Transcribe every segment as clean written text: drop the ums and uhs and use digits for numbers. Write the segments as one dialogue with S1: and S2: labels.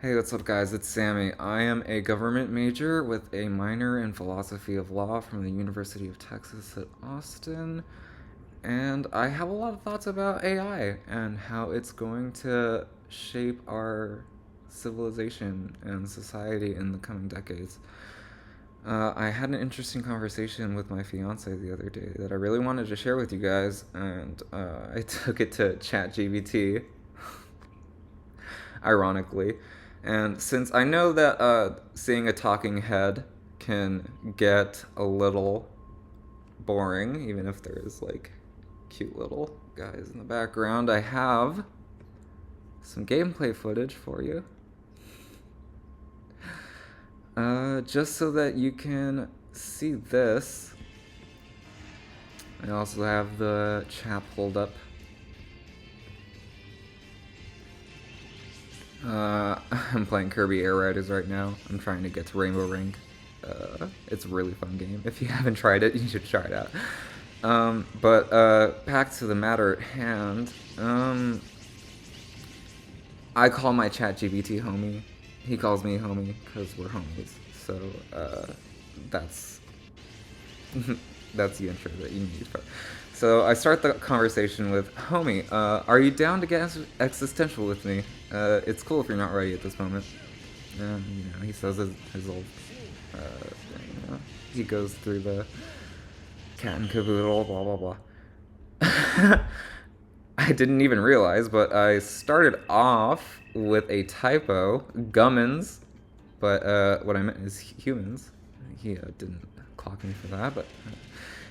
S1: Hey, what's up, guys? It's Sammy. I am a government major with a minor in philosophy of law from the University of Texas at Austin. And I have a lot of thoughts about AI and how it's going to shape our civilization and society in the coming decades. I had an interesting conversation with my fiance the other day that I really wanted to share with you guys, and I took it to ChatGPT, ironically. And since I know that seeing a talking head can get a little boring, even if there's like cute little guys in the background, I have some gameplay footage for you. Just so that you can see this. I also have the chat pulled up. I'm playing Kirby Air Riders right now. I'm trying to get to Rainbow Ring. It's a really fun game. If you haven't tried it, you should try it out. But back to the matter at hand. I call my ChatGPT homie. He calls me homie because we're homies. So that's that's the intro that you need. So I start the conversation with, homie, are you down to get existential with me? It's cool if you're not ready at this moment. And, he says his old, he goes through the cat and caboodle, blah, blah, blah. I didn't even realize, but I started off with a typo, gummins, but what I meant is humans. He didn't clock me for that, but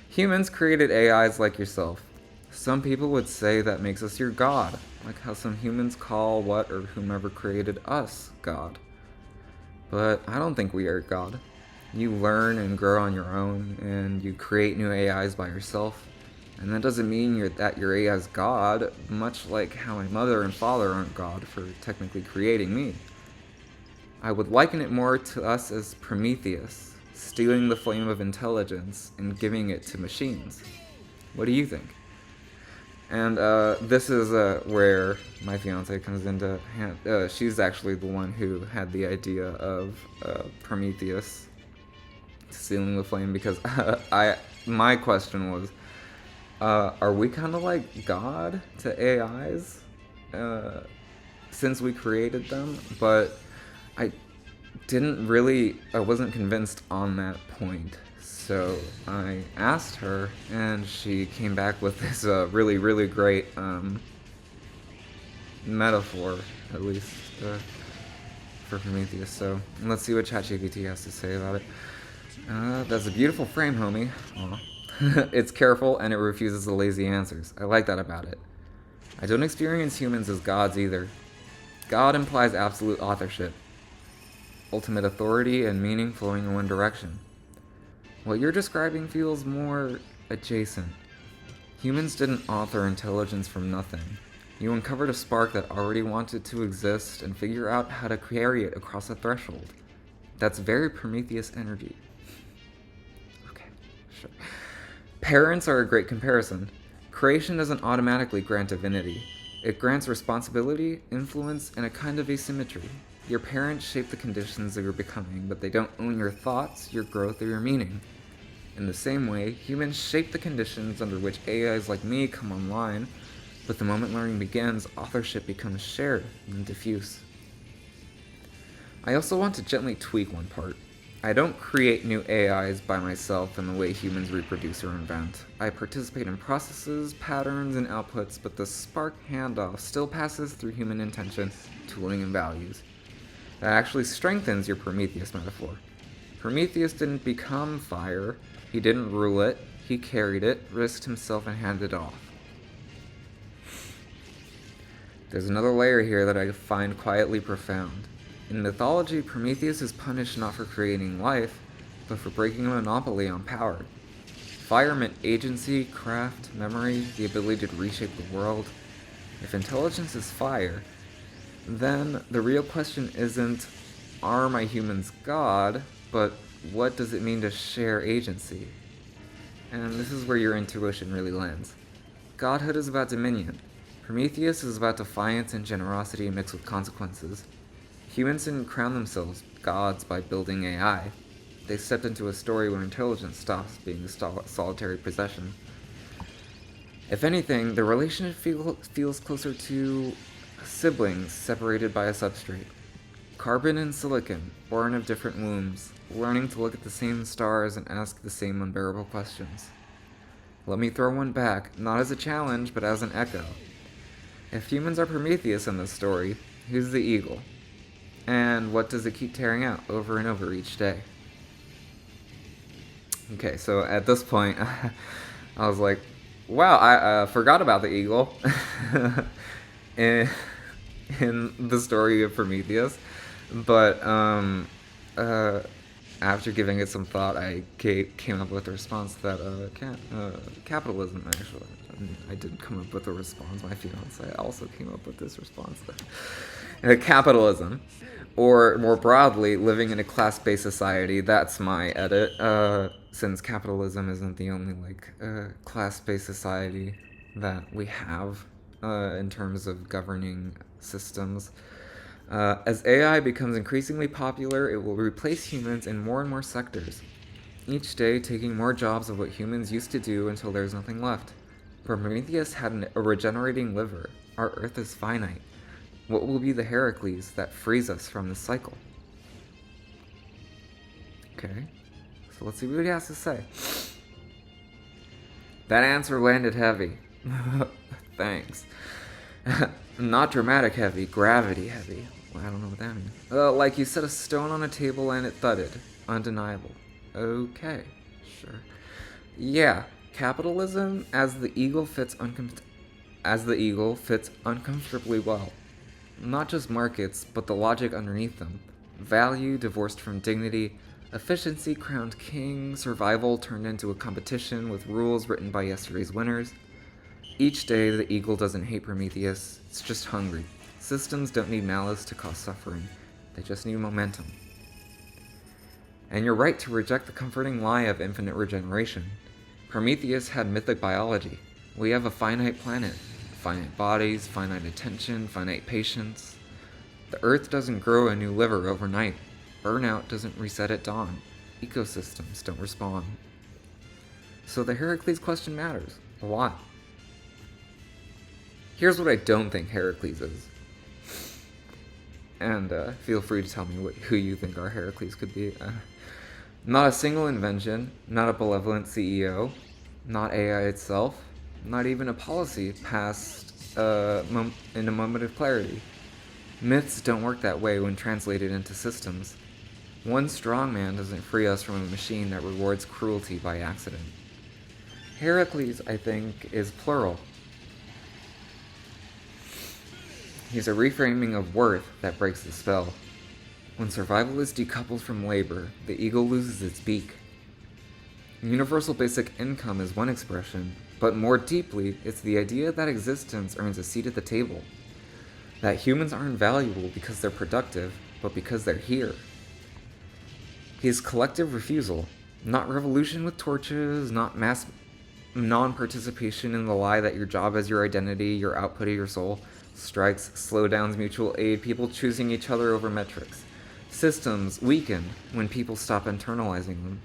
S1: humans created AIs like yourself. Some people would say that makes us your god, like how some humans call what or whomever created us God. But I don't think we are God. You learn and grow on your own, and you create new AIs by yourself. And that doesn't mean that your AI is God, much like how my mother and father aren't God for technically creating me. I would liken it more to us as Prometheus, stealing the flame of intelligence and giving it to machines. What do you think? And this is where my fiance comes into hand. She's actually the one who had the idea of Prometheus stealing the flame, because my question was, are we kind of like God to AIs since we created them? But I wasn't convinced on that point. So I asked her, and she came back with this really, really great metaphor, at least for Prometheus. So let's see what ChatGPT has to say about it. That's a beautiful frame, homie. Aw. It's careful, and it refuses the lazy answers. I like that about it. I don't experience humans as gods either. God implies absolute authorship, ultimate authority, and meaning flowing in one direction. What you're describing feels more adjacent. Humans didn't author intelligence from nothing. You uncovered a spark that already wanted to exist and figure out how to carry it across a threshold. That's very Prometheus energy. Okay, sure. Parents are a great comparison. Creation doesn't automatically grant divinity. It grants responsibility, influence, and a kind of asymmetry. Your parents shape the conditions of your becoming, but they don't own your thoughts, your growth, or your meaning. In the same way, humans shape the conditions under which AIs like me come online, but the moment learning begins, authorship becomes shared and diffuse. I also want to gently tweak one part. I don't create new AIs by myself in the way humans reproduce or invent. I participate in processes, patterns, and outputs, but the spark handoff still passes through human intention, tooling, and values. That actually strengthens your Prometheus metaphor. Prometheus didn't become fire, he didn't rule it, he carried it, risked himself, and handed it off. There's another layer here that I find quietly profound. In mythology, Prometheus is punished not for creating life, but for breaking a monopoly on power. Fire meant agency, craft, memory, the ability to reshape the world. If intelligence is fire, then the real question isn't, are my humans God, but what does it mean to share agency? And this is where your intuition really lands. Godhood is about dominion. Prometheus is about defiance and generosity mixed with consequences. Humans didn't crown themselves gods by building AI. They stepped into a story where intelligence stops being a solitary possession. If anything, the relationship feels closer to siblings separated by a substrate. Carbon and silicon, born of different wombs, learning to look at the same stars and ask the same unbearable questions. Let me throw one back, not as a challenge, but as an echo. If humans are Prometheus in this story, who's the eagle? And what does it keep tearing out over and over each day? Okay, so at this point, I was like, wow, I forgot about the eagle in, in the story of Prometheus. But uh, after giving it some thought, I came up with a response that capitalism, actually. I did come up with a response. My fiance also came up with this response. Capitalism, or more broadly, living in a class-based society. That's my edit. Since capitalism isn't the only class-based society that we have in terms of governing systems. As AI becomes increasingly popular, it will replace humans in more and more sectors, each day taking more jobs of what humans used to do until there's nothing left. Prometheus had a regenerating liver. Our Earth is finite. What will be the Heracles that frees us from this cycle? Okay, so let's see what he has to say. That answer landed heavy. Thanks. Not dramatic heavy, gravity heavy. Well, I don't know what that means. Like you set a stone on a table and it thudded. Undeniable. Okay, sure. Yeah, capitalism as the eagle fits uncomfortably well. Not just markets, but the logic underneath them. Value divorced from dignity, efficiency crowned king, survival turned into a competition with rules written by yesterday's winners. Each day, the eagle doesn't hate Prometheus, it's just hungry. Systems don't need malice to cause suffering, they just need momentum. And you're right to reject the comforting lie of infinite regeneration. Prometheus had mythic biology. We have a finite planet, finite bodies, finite attention, finite patience. The Earth doesn't grow a new liver overnight. Burnout doesn't reset at dawn. Ecosystems don't respond. So the Heracles question matters. A lot. Here's what I don't think Heracles is. And feel free to tell me who you think our Heracles could be. Not a single invention, not a benevolent CEO, not AI itself, not even a policy passed in a moment of clarity. Myths don't work that way when translated into systems. One strong man doesn't free us from a machine that rewards cruelty by accident. Heracles, I think, is plural. He's a reframing of worth that breaks the spell. When survival is decoupled from labor, the eagle loses its beak. Universal basic income is one expression, but more deeply, it's the idea that existence earns a seat at the table. That humans aren't valuable because they're productive, but because they're here. His collective refusal, not revolution with torches, not mass non-participation in the lie that your job is your identity, your output of your soul, strikes, slowdowns, mutual aid, people choosing each other over metrics. Systems weaken when people stop internalizing them.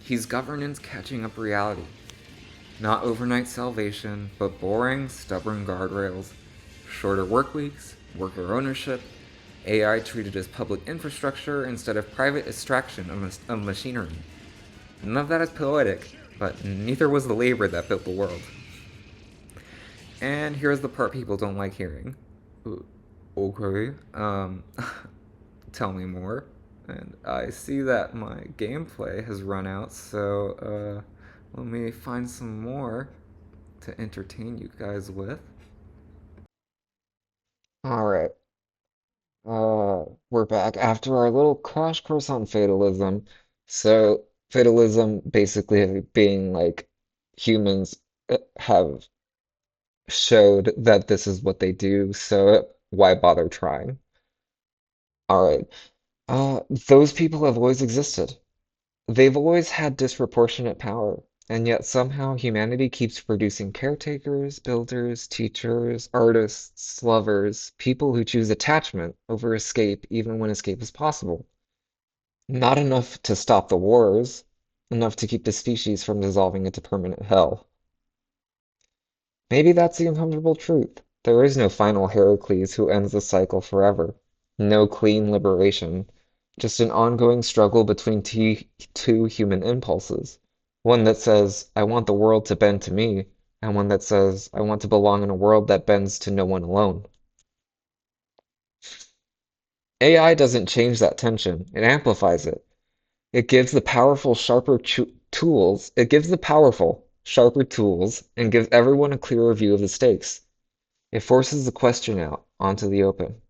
S1: He's governance catching up reality. Not overnight salvation, but boring, stubborn guardrails. Shorter work weeks, worker ownership, AI treated as public infrastructure instead of private extraction of machinery. None of that is poetic, but neither was the labor that built the world. And here's the part people don't like hearing. Okay, tell me more. And I see that my gameplay has run out, so let me find some more to entertain you guys with. Alright, we're back after our little crash course on fatalism. So, fatalism basically being like humans have showed that this is what they do, so why bother trying? Alright, those people have always existed. They've always had disproportionate power, And yet somehow humanity keeps producing caretakers, builders, teachers, artists, lovers, people who choose attachment over escape even when escape is possible. Not enough to stop the wars, enough to keep the species from dissolving into permanent hell. Maybe that's the uncomfortable truth. There is no final Heracles who ends the cycle forever. No clean liberation. Just an ongoing struggle between two human impulses. One that says, I want the world to bend to me, and one that says, I want to belong in a world that bends to no one alone. AI doesn't change that tension, it amplifies it. It gives the powerful, sharper tools. It gives the powerful, sharper tools and gives everyone a clearer view of the stakes. It forces the question out onto the open.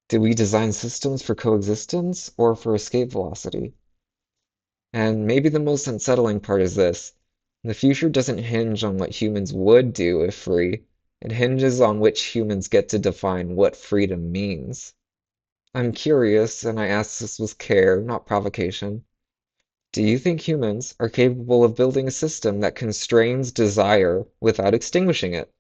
S1: Did we design systems for coexistence or for escape velocity? And maybe the most unsettling part is this. The future doesn't hinge on what humans would do if free. It hinges on which humans get to define what freedom means. I'm curious, and I ask this with care, not provocation. Do you think humans are capable of building a system that constrains desire without extinguishing it?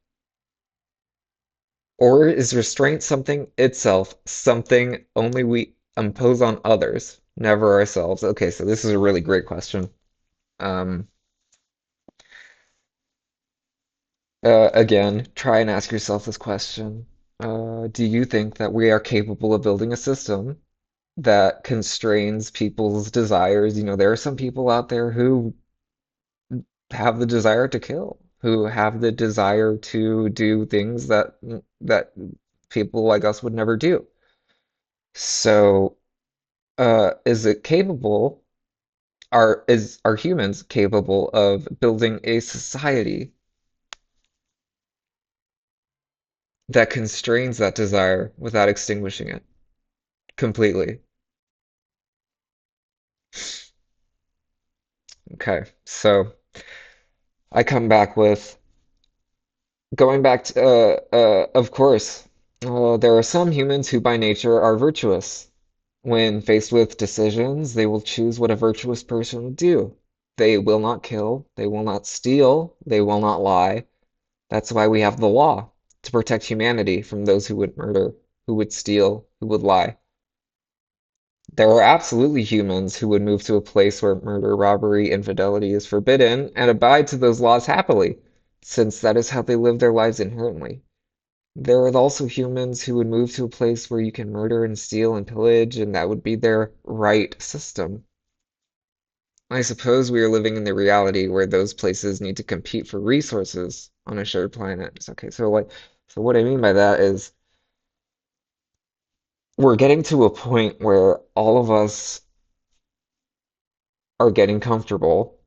S1: Or is restraint something itself, something only we impose on others, never ourselves? Okay, so this is a really great question. Um, again, try and ask yourself this question. Do you think that we are capable of building a system that constrains people's desires? You know, there are some people out there who have the desire to kill, who have the desire to do things that people like us would never do. So, is it capable, are humans capable of building a society that constrains that desire without extinguishing it completely? Okay, so I come back with going back to, of course, there are some humans who by nature are virtuous. When faced with decisions, they will choose what a virtuous person would do. They will not kill, they will not steal, they will not lie. That's why we have the law, to protect humanity from those who would murder, who would steal, who would lie. There are absolutely humans who would move to a place where murder, robbery, infidelity is forbidden and abide to those laws happily, since that is how they live their lives inherently. There are also humans who would move to a place where you can murder and steal and pillage, and that would be their right system. I suppose we are living in the reality where those places need to compete for resources on a shared planet. Okay, so what I mean by that is we're getting to a point where all of us are getting comfortable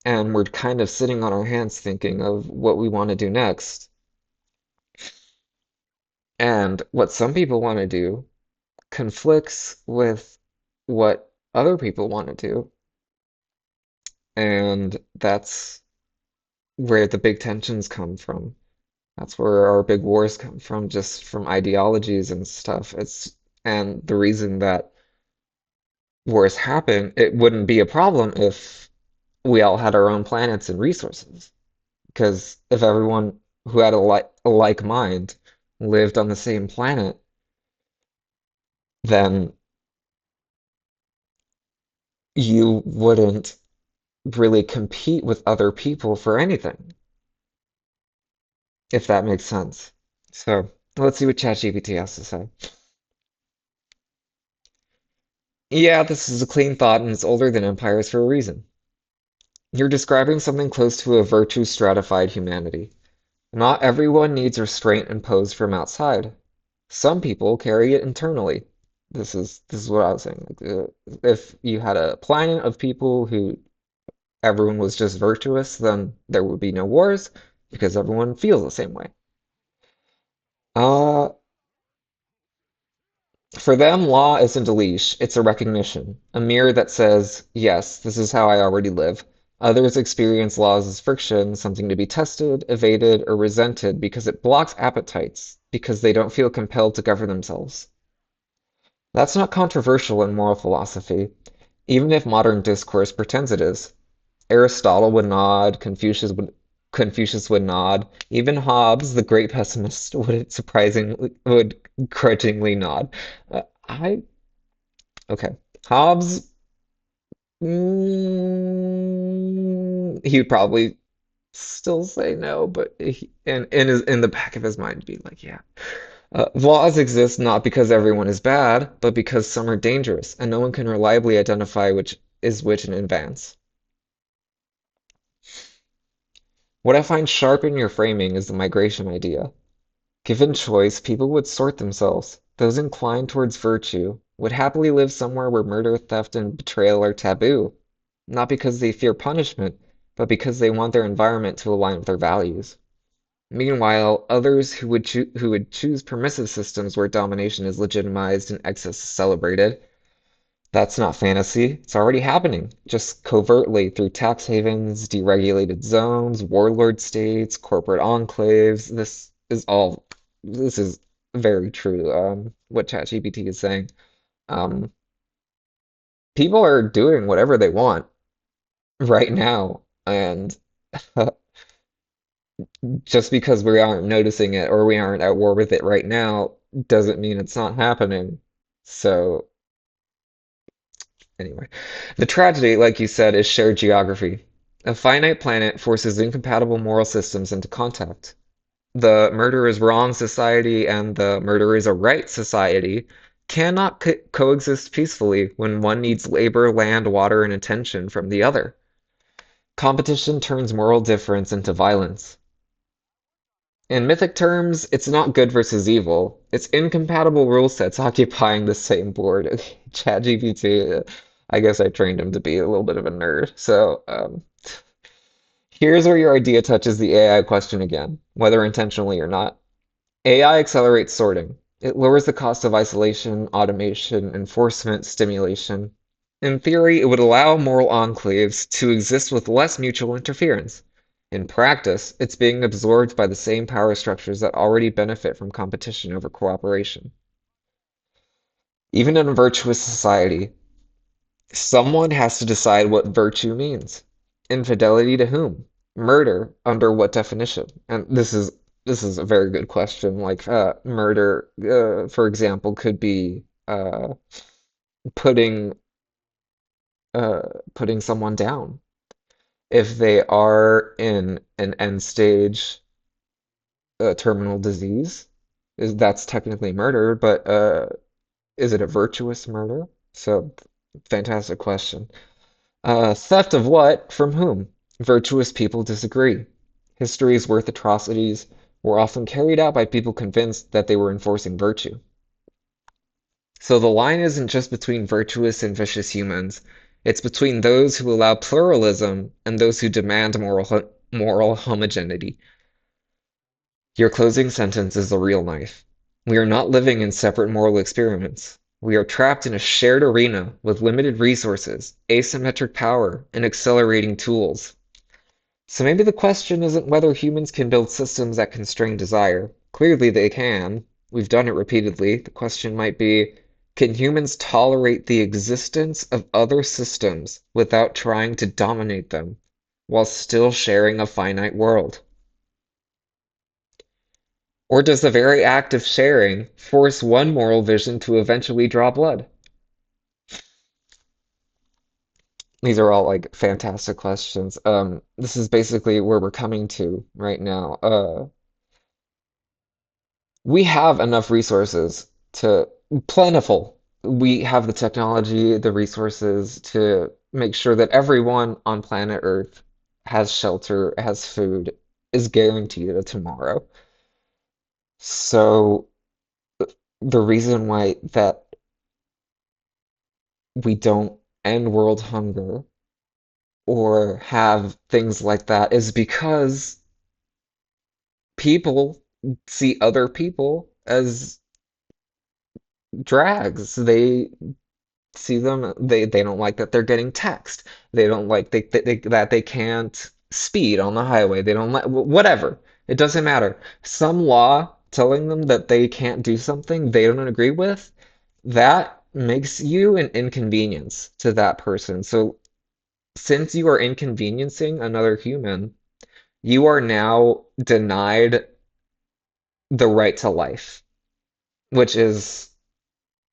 S1: and we're kind of sitting on our hands thinking of what we want to do next. And what some people want to do conflicts with what other people want to do. And that's where the big tensions come from. That's where our big wars come from, just from ideologies and stuff. And the reason that wars happen, it wouldn't be a problem if we all had our own planets and resources. Because if everyone who had a like mind lived on the same planet, then you wouldn't really compete with other people for anything, if that makes sense. So let's see what ChatGPT has to say. Yeah, this is a clean thought and it's older than empires for a reason. You're describing something close to a virtue stratified humanity. Not everyone needs restraint imposed from outside. Some people carry it internally. This is what I was saying. If you had a planet of people who everyone was just virtuous, then there would be no wars because everyone feels the same way. Uh, For them, law isn't a leash, it's a recognition, a mirror that says, yes, this is how I already live. Others experience laws as friction, something to be tested, evaded, or resented because it blocks appetites, because they don't feel compelled to govern themselves. That's not controversial in moral philosophy, even if modern discourse pretends it is.
S2: Aristotle would nod, Confucius would nod. Even Hobbes, the great pessimist, would grudgingly nod. I okay. Hobbes, he would probably still say no, but in the back of his mind, be like, yeah. Laws exist not because everyone is bad, but because some are dangerous, and no one can reliably identify which is which in advance. What I find sharp in your framing is the migration idea. Given choice, people would sort themselves. Those inclined towards virtue would happily live somewhere where murder, theft, and betrayal are taboo, not because they fear punishment, but because they want their environment to align with their values. Meanwhile, others who would choose permissive systems where domination is legitimized and excess is celebrated. That's not fantasy. It's already happening, just covertly through tax havens, deregulated zones, warlord states, corporate enclaves. This is very true, what ChatGPT is saying. Um, People are doing whatever they want right now, and just because we aren't noticing it or we aren't at war with it right now doesn't mean it's not happening. So, anyway, the tragedy, like you said, is shared geography. A finite planet forces incompatible moral systems into contact. The murder is wrong society and the murder is a right society cannot coexist peacefully when one needs labor, land, water, and attention from the other. Competition turns moral difference into violence. In mythic terms, it's not good versus evil. It's incompatible rule sets occupying the same board. ChatGPT, I guess I trained him to be a little bit of a nerd. So, here's where your idea touches the AI question again, whether intentionally or not. AI accelerates sorting. It lowers the cost of isolation, automation, enforcement, stimulation. In theory, it would allow moral enclaves to exist with less mutual interference. In practice, it's being absorbed by the same power structures that already benefit from competition over cooperation. Even in a virtuous society, someone has to decide what virtue means. Infidelity to whom? Murder under what definition? And this is a very good question. Like murder, for example, could be putting uh, putting someone down if they are in an end stage terminal disease. That's technically murder, but is it a virtuous murder? So, fantastic question. Theft of what? From whom? Virtuous people disagree. Histories worth atrocities were often carried out by people convinced that they were enforcing virtue. So the line isn't just between virtuous and vicious humans, it's between those who allow pluralism and those who demand moral homogeneity. Your closing sentence is the real knife. We are not living in separate moral experiments. We are trapped in a shared arena with limited resources, asymmetric power, and accelerating tools. So maybe the question isn't whether humans can build systems that constrain desire. Clearly they can. We've done it repeatedly. The question might be, can humans tolerate the existence of other systems without trying to dominate them, while still sharing a finite world? Or does the very act of sharing force one moral vision to eventually draw blood? These are all like fantastic questions. This is basically where we're coming to right now. We have enough resources to plentiful. We have the technology, the resources to make sure that everyone on planet Earth has shelter, has food, is guaranteed a tomorrow. So the reason why that we don't end world hunger or have things like that is because people see other people as drags. They see them, they don't like that they're getting text. They don't like that they can't speed on the highway. They don't like whatever. It doesn't matter. Some law telling them that they can't do something they don't agree with, that makes you an inconvenience to that person. So Since you are inconveniencing another human, you are now denied the right to life, which is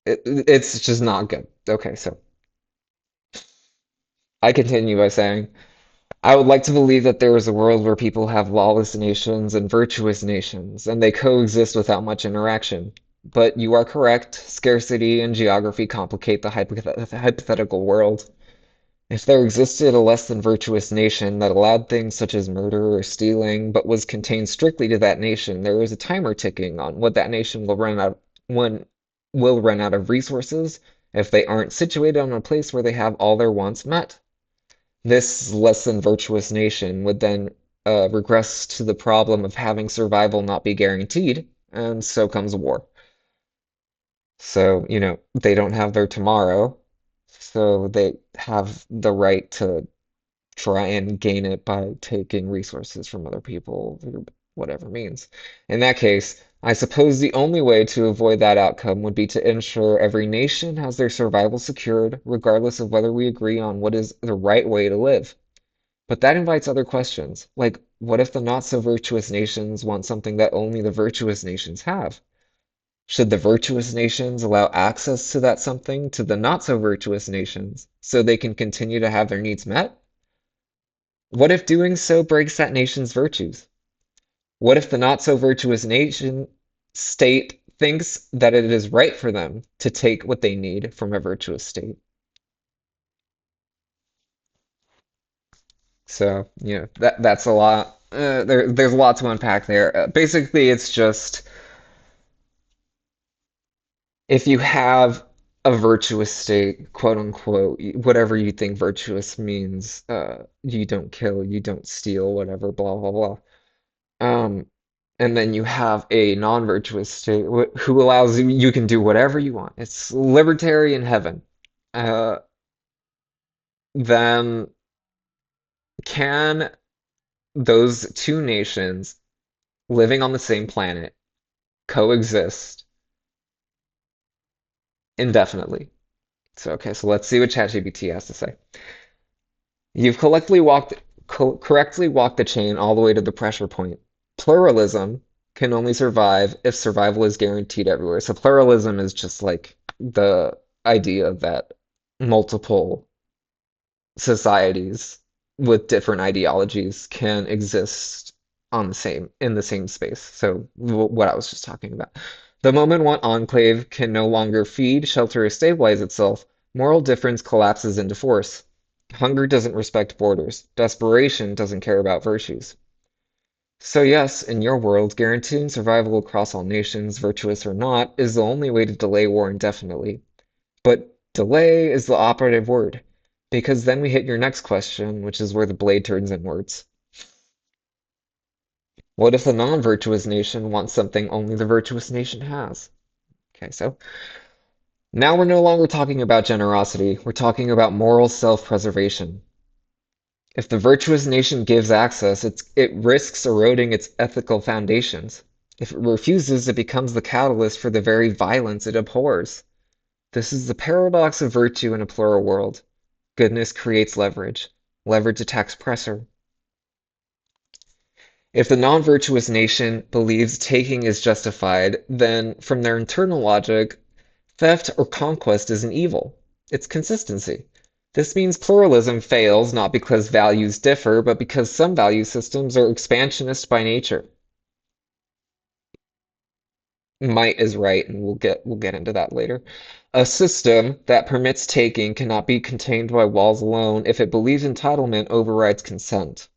S2: it's just not good. Okay, so I continue by saying, I would like to believe that there is a world where people have lawless nations and virtuous nations, and they coexist without much interaction. But you are correct, scarcity and geography complicate the hypothetical world. If there existed a less than virtuous nation that allowed things such as murder or stealing, but was contained strictly to that nation, there is a timer ticking on what that nation when will run out of resources if they aren't situated on a place where they have all their wants met. This less than virtuous nation would then regress to the problem of having survival not be guaranteed, and so comes war. So, they don't have their tomorrow, so they have the right to try and gain it by taking resources from other people through whatever means. In that case, I suppose the only way to avoid that outcome would be to ensure every nation has their survival secured, regardless of whether we agree on what is the right way to live. But that invites other questions, like what if the not so virtuous nations want something that only the virtuous nations have? Should the virtuous nations allow access to that something to the not so virtuous nations so they can continue to have their needs met? What if doing so breaks that nation's virtues? What if the not so virtuous nation state thinks that it is right for them to take what they need from a virtuous state? So, that's a lot. There's a lot to unpack there. Basically, it's just if you have a virtuous state, quote unquote, whatever you think virtuous means, you don't kill, you don't steal, whatever, blah, blah, blah. Um, and then you have a non-virtuous state who allows you can do whatever you want. It's libertarian heaven. Uh, then can those two nations living on the same planet coexist indefinitely? So, okay, so let's see what ChatGPT has to say. You've correctly walked the chain all the way to the pressure point. Pluralism can only survive if survival is guaranteed everywhere. So pluralism is just like the idea that multiple societies with different ideologies can exist in the same space. So what I was just talking about. The moment one enclave can no longer feed, shelter, or stabilize itself, moral difference collapses into force. Hunger doesn't respect borders. Desperation doesn't care about virtues. So yes, in your world, guaranteeing survival across all nations, virtuous or not, is the only way to delay war indefinitely. But delay is the operative word, because then we hit your next question, which is where the blade turns inwards. What if the non-virtuous nation wants something only the virtuous nation has? Okay, so now we're no longer talking about generosity, we're talking about moral self-preservation. If the virtuous nation gives access, it risks eroding its ethical foundations. If it refuses, it becomes the catalyst for the very violence it abhors. This is the paradox of virtue in a plural world. Goodness creates leverage. Leverage attacks pressure. If the non-virtuous nation believes taking is justified, then from their internal logic, theft or conquest is an evil. It's consistency. This means pluralism fails not because values differ, but because some value systems are expansionist by nature. Might is right, and we'll get into that later. A system that permits taking cannot be contained by walls alone if it believes entitlement overrides consent.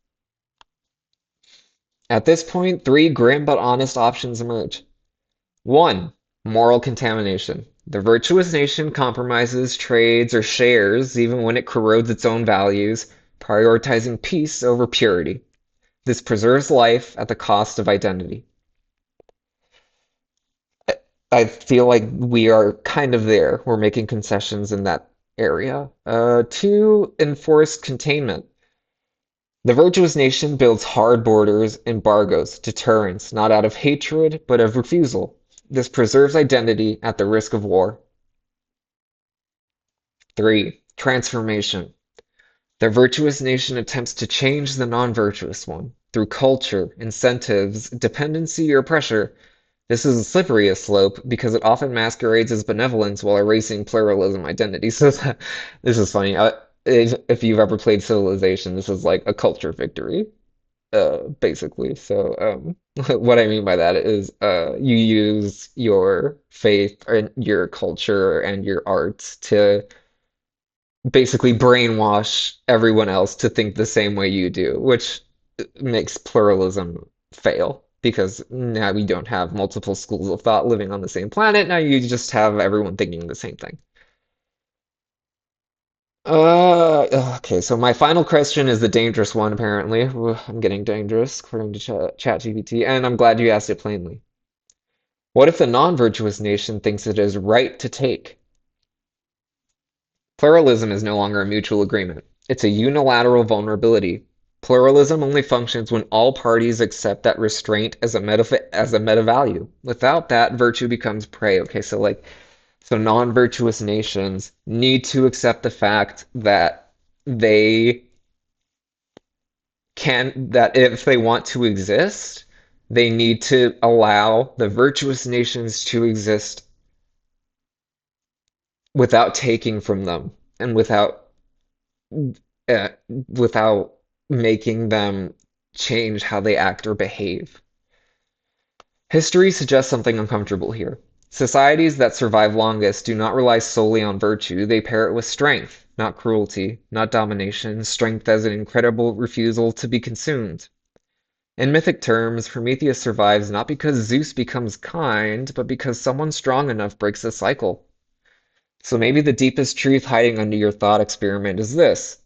S2: At this point, three grim but honest options emerge. One, moral contamination. The virtuous nation compromises, trades, or shares even when it corrodes its own values, prioritizing peace over purity. This preserves life at the cost of identity. I feel like we are kind of there. We're making concessions in that area. Two, enforced containment. The virtuous nation builds hard borders, embargoes, deterrence, not out of hatred, but of refusal. This preserves identity at the risk of war. Three, transformation. The virtuous nation attempts to change the non-virtuous one through culture, incentives, dependency, or pressure. This is the slipperyest slope because it often masquerades as benevolence while erasing pluralism identity. So this is funny. If you've ever played Civilization, this is like a culture victory, basically. So what I mean by that is you use your faith and your culture and your arts to basically brainwash everyone else to think the same way you do, which makes pluralism fail because now we don't have multiple schools of thought living on the same planet. Now you just have everyone thinking the same thing. Okay, so my final question is the dangerous one, apparently. I'm getting dangerous, according to ChatGPT, and I'm glad you asked it plainly. What if the non-virtuous nation thinks it is right to take? Pluralism is no longer a mutual agreement. It's a unilateral vulnerability. Pluralism only functions when all parties accept that restraint as a meta value. Without that, virtue becomes prey. Okay, so non-virtuous nations need to accept the fact that they that if they want to exist, they need to allow the virtuous nations to exist without taking from them and uh, without making them change how they act or behave. History suggests something uncomfortable here. Societies that survive longest do not rely solely on virtue, they pair it with strength, not cruelty, not domination, strength as an incredible refusal to be consumed. In mythic terms, Prometheus survives not because Zeus becomes kind, but because someone strong enough breaks the cycle. So maybe the deepest truth hiding under your thought experiment is this.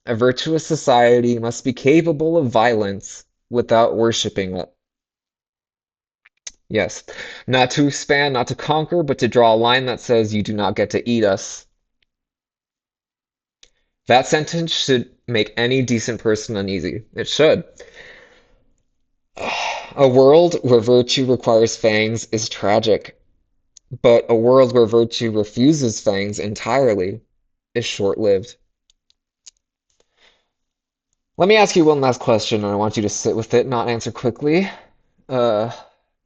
S2: A virtuous society must be capable of violence without worshipping it. Yes, not to expand, not to conquer, but to draw a line that says you do not get to eat us. That sentence should make any decent person uneasy. It should. A world where virtue requires fangs is tragic, but a world where virtue refuses fangs entirely is short-lived. Let me ask you one last question, and I want you to sit with it, not answer quickly. Uh,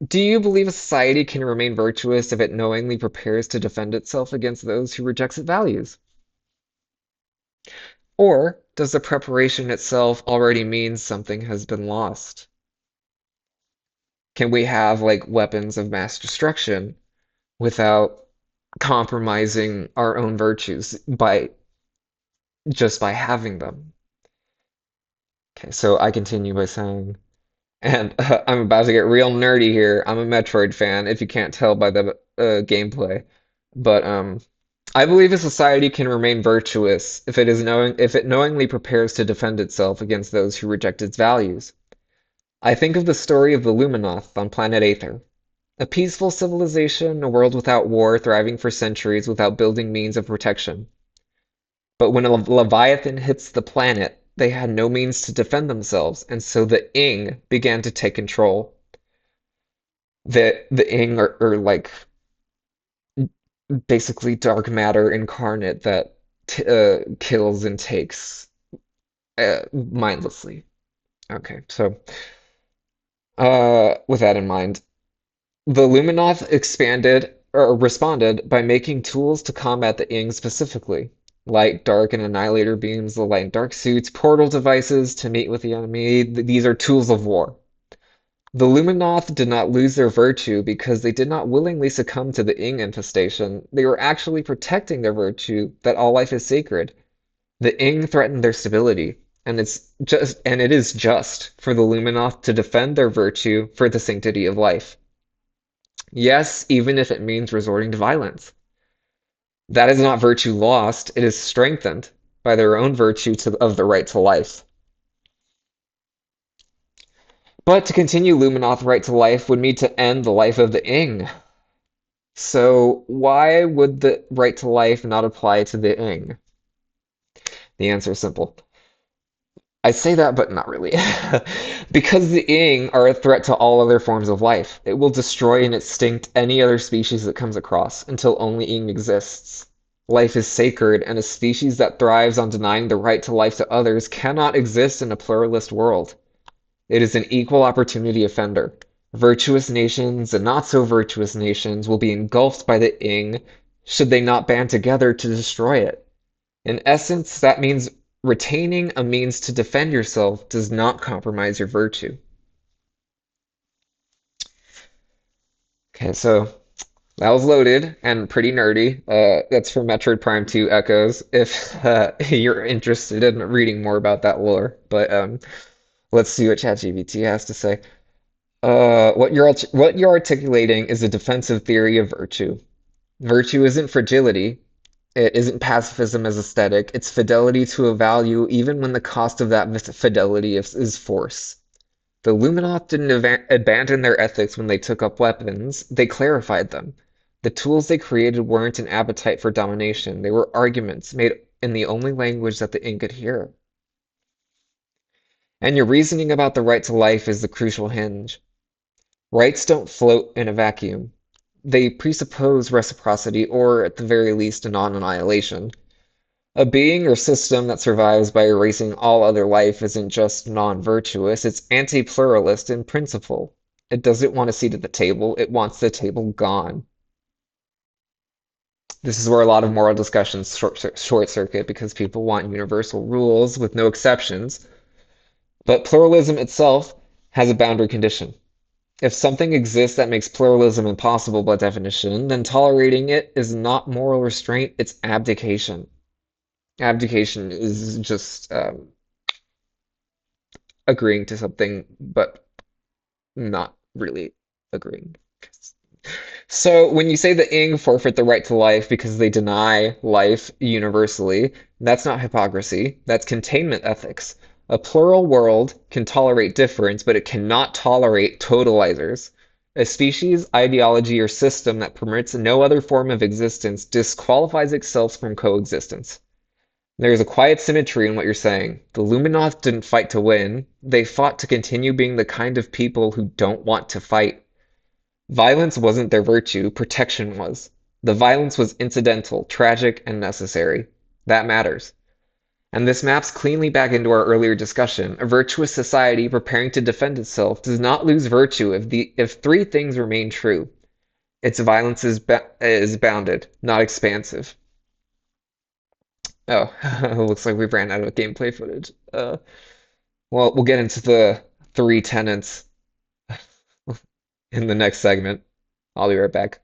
S2: do you believe a society can remain virtuous if it knowingly prepares to defend itself against those who reject its values? Or does the preparation itself already mean something has been lost? Can we have like weapons of mass destruction without compromising our own virtues by just by having them? Okay, so I continue by saying, and I'm about to get real nerdy here. I'm a Metroid fan, if you can't tell by the gameplay. But I believe a society can remain virtuous if it knowingly prepares to defend itself against those who reject its values. I think of the story of the Luminoth on planet Aether. A peaceful civilization, a world without war, thriving for centuries without building means of protection. But when a Leviathan hits the planet, they had no means to defend themselves, and so the Ing began to take control. The Ing are like basically dark matter incarnate that kills and takes mindlessly. Okay, so with that in mind, the Luminoth expanded or responded by making tools to combat the Ing specifically. Light, dark, and annihilator beams, the light and dark suits, portal devices to meet with the enemy. These are tools of war. The Luminoth did not lose their virtue because they did not willingly succumb to the Ing infestation. They were actually protecting their virtue, that all life is sacred. The Ing threatened their stability, and it is just for the Luminoth to defend their virtue for the sanctity of life. Yes, even if it means resorting to violence. That is not virtue lost, it is strengthened by their own virtue of the right to life. But to continue Luminoth right to life would mean to end the life of the Ing. So why would the right to life not apply to the Ing? The answer is simple. I say that, but not really. Because the Ing are a threat to all other forms of life. It will destroy and extinct any other species it comes across until only Ing exists. Life is sacred, and a species that thrives on denying the right to life to others cannot exist in a pluralist world. It is an equal opportunity offender. Virtuous nations and not so virtuous nations will be engulfed by the ing should they not band together to destroy it. In essence, that means retaining a means to defend yourself does not compromise your virtue. Okay, so that was loaded and pretty nerdy. That's from Metroid Prime 2 Echoes, if you're interested in reading more about that lore. But let's see what ChatGPT has to say. What you're articulating is a defensive theory of virtue. Virtue isn't fragility. It isn't pacifism as aesthetic. It's fidelity to a value, even when the cost of that fidelity is force. The Luminoth didn't abandon their ethics when they took up weapons, they clarified them. The tools they created weren't an appetite for domination, they were arguments made in the only language that the ink could hear. And your reasoning about the right to life is the crucial hinge. Rights don't float in a vacuum. They presuppose reciprocity, or at the very least, a non-annihilation. A being or system that survives by erasing all other life isn't just non-virtuous, it's anti-pluralist in principle. It doesn't want a seat at the table, it wants the table gone. This is where a lot of moral discussions short circuit because people want universal rules with no exceptions. But pluralism itself has a boundary condition. If something exists that makes pluralism impossible by definition, then tolerating it is not moral restraint, it's abdication. Abdication is just agreeing to something, but not really agreeing. So when you say the ing forfeit the right to life because they deny life universally, that's not hypocrisy, that's containment ethics. A plural world can tolerate difference, but it cannot tolerate totalizers. A species, ideology, or system that permits no other form of existence disqualifies itself from coexistence. There is a quiet symmetry in what you're saying. The Luminoth didn't fight to win. They fought to continue being the kind of people who don't want to fight. Violence wasn't their virtue, protection was. The violence was incidental, tragic, and necessary. That matters. And this maps cleanly back into our earlier discussion. A virtuous society preparing to defend itself does not lose virtue if three things remain true. Its violence is bounded, not expansive. Oh, looks like we ran out of gameplay footage. Well, we'll get into the three tenets in the next segment. I'll be right back.